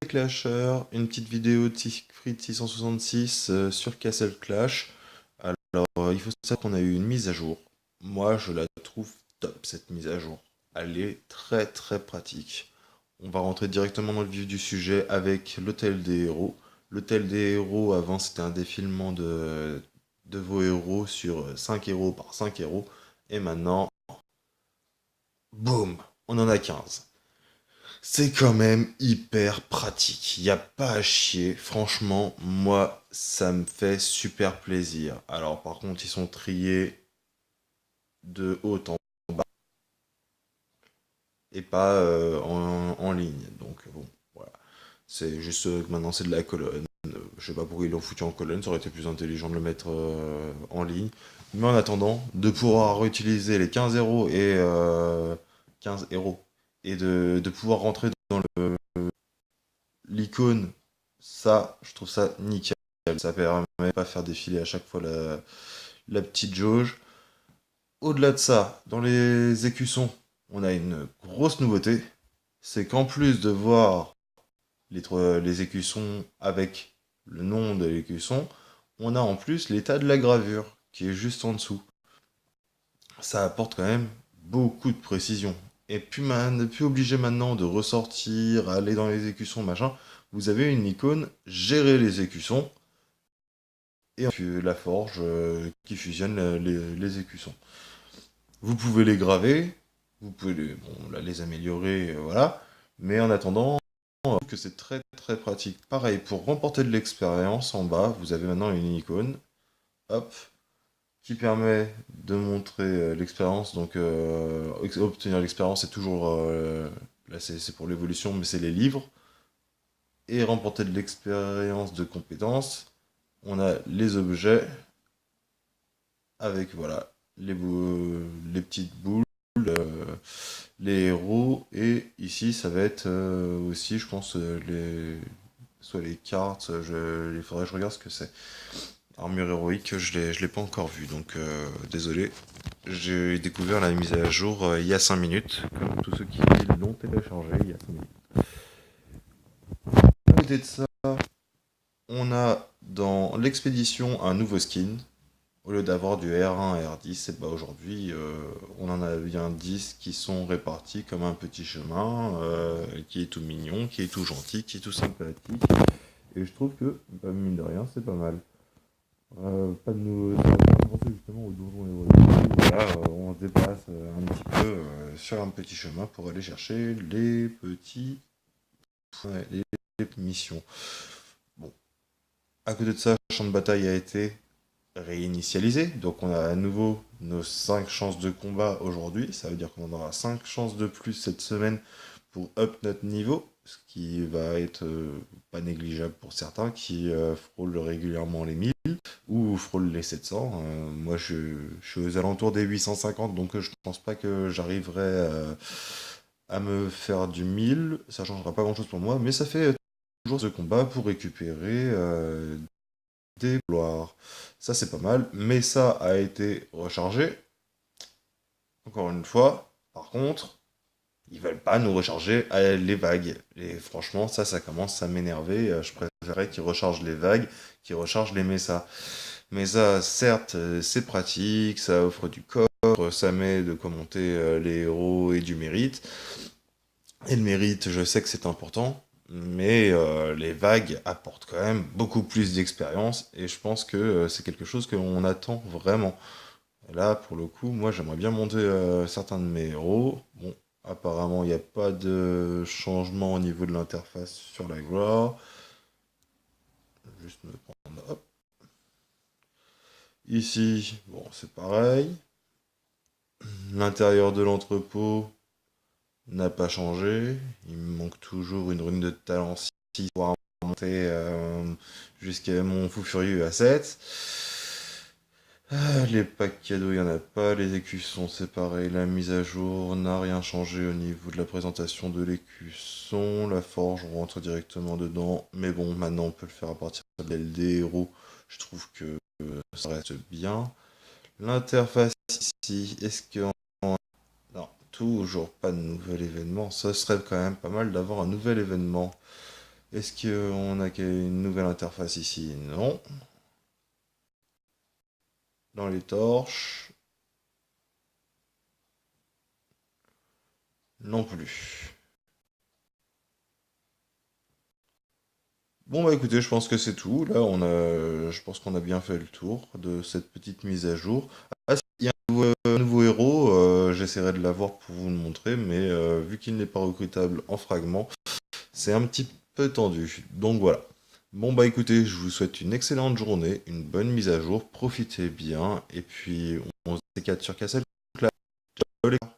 Clasher, une petite vidéo de Siegfried 666 sur Castle Clash. Alors, il faut savoir qu'on a eu une mise à jour. Moi, je la trouve top, cette mise à jour. Elle est très très pratique. On va rentrer directement dans le vif du sujet avec l'hôtel des héros. L'hôtel des héros, avant, c'était un défilement de vos héros sur 5 héros par 5 héros. Et maintenant, boum, on en a 15. C'est quand même hyper pratique. Y a pas à chier. Franchement, moi, ça me fait super plaisir. Alors, par contre, ils sont triés de haut en et pas en ligne. Donc, bon, voilà. C'est juste que maintenant, c'est de la colonne. Je sais pas pourquoi ils l'ont foutu en colonne. Ça aurait été plus intelligent de le mettre en ligne. Mais en attendant, de pouvoir utiliser les 15 euros et 15 euros et de pouvoir rentrer dans l'icône, ça, je trouve ça nickel. Ça permet de pas faire défiler à chaque fois la petite jauge. Au-delà de ça, dans les écussons, on a une grosse nouveauté. C'est qu'en plus de voir les écussons avec le nom de l'écusson, on a en plus l'état de la gravure qui est juste en dessous. Ça apporte quand même beaucoup de précision. Et puis, plus obligé maintenant de ressortir, aller dans les écussons, machin. Vous avez une icône gérer les écussons et la forge qui fusionne les écussons. Vous pouvez les graver, vous pouvez bon, là, les améliorer, voilà. Mais en attendant, que c'est très très pratique. Pareil, pour remporter de l'expérience, en bas, vous avez maintenant une icône, hop, qui permet de montrer l'expérience. Donc, obtenir l'expérience, c'est toujours, là c'est pour l'évolution, mais c'est les livres. Et remporter de l'expérience de compétences, on a les objets avec, voilà, les petites boules, les héros, et ici, ça va être aussi, je pense, soit les cartes, il faudrait que je regarde ce que c'est. Armure héroïque, je l'ai pas encore vu, donc désolé. J'ai découvert la mise à jour il y a 5 minutes, comme tous ceux qui l'ont téléchargé il y a 5 minutes. À côté de ça, on a dans l'expédition un nouveau skin. Au lieu d'avoir du R1 et R10, et bah aujourd'hui, on en a bien 10 qui sont répartis comme un petit chemin, qui est tout mignon, qui est tout gentil, qui est tout sympathique. Et je trouve que, bah, mine de rien, c'est pas mal. Pas de nous, ça va faire penser justement au donjon héroïque. Voilà, on se déplace un petit peu sur un petit chemin pour aller chercher les petits, ouais, les petites missions. Bon, à côté de ça, le champ de bataille a été réinitialisé, donc on a à nouveau nos 5 chances de combat aujourd'hui. Ça veut dire qu'on en aura 5 chances de plus cette semaine pour up notre niveau, ce qui va être pas négligeable pour certains qui frôlent régulièrement les 1000 ou frôlent les 700. Moi, je suis aux alentours des 850, donc je pense pas que j'arriverai à me faire du 1000. Ça changera pas grand-chose pour moi, mais ça fait toujours ce combat pour récupérer des gloires. Ça, c'est pas mal, mais ça a été rechargé. Encore une fois, par contre, ils veulent pas nous recharger les vagues. Et franchement, ça commence à m'énerver. Je préférerais qu'ils rechargent les vagues, qu'ils rechargent les messas. Mais ça, certes, c'est pratique, ça offre du coffre, ça met de commenter les héros et du mérite. Et le mérite, je sais que c'est important, mais les vagues apportent quand même beaucoup plus d'expérience, et je pense que c'est quelque chose qu'on attend vraiment. Et là, pour le coup, moi, j'aimerais bien monter certains de mes héros. Bon, apparemment, il n'y a pas de changement au niveau de l'interface sur la gloire. Juste me prendre, hop. Ici, bon, c'est pareil. L'intérieur de l'entrepôt n'a pas changé. Il me manque toujours une rune de talent 6 pour monter jusqu'à mon fou furieux à 7. Les packs cadeaux, il n'y en a pas. Les écussons, c'est pareil. La mise à jour n'a rien changé au niveau de la présentation de l'écusson. La forge, on rentre directement dedans. Mais bon, maintenant, on peut le faire à partir de l'LD héros. Je trouve que ça reste bien. L'interface ici, est-ce que... Non, toujours pas de nouvel événement. Ça serait quand même pas mal d'avoir un nouvel événement. Est-ce qu'on a une nouvelle interface ici? Non. Dans les torches, non plus. Bon bah écoutez, je pense que c'est tout. Là, je pense qu'on a bien fait le tour de cette petite mise à jour. Ah, si, il y a un nouveau héros, j'essaierai de l'avoir pour vous le montrer, mais vu qu'il n'est pas recrutable en fragments, c'est un petit peu tendu. Donc voilà. Bon bah écoutez, je vous souhaite une excellente journée, une bonne mise à jour, profitez bien, et puis on se dit 4 sur Cassel. Ciao les gars.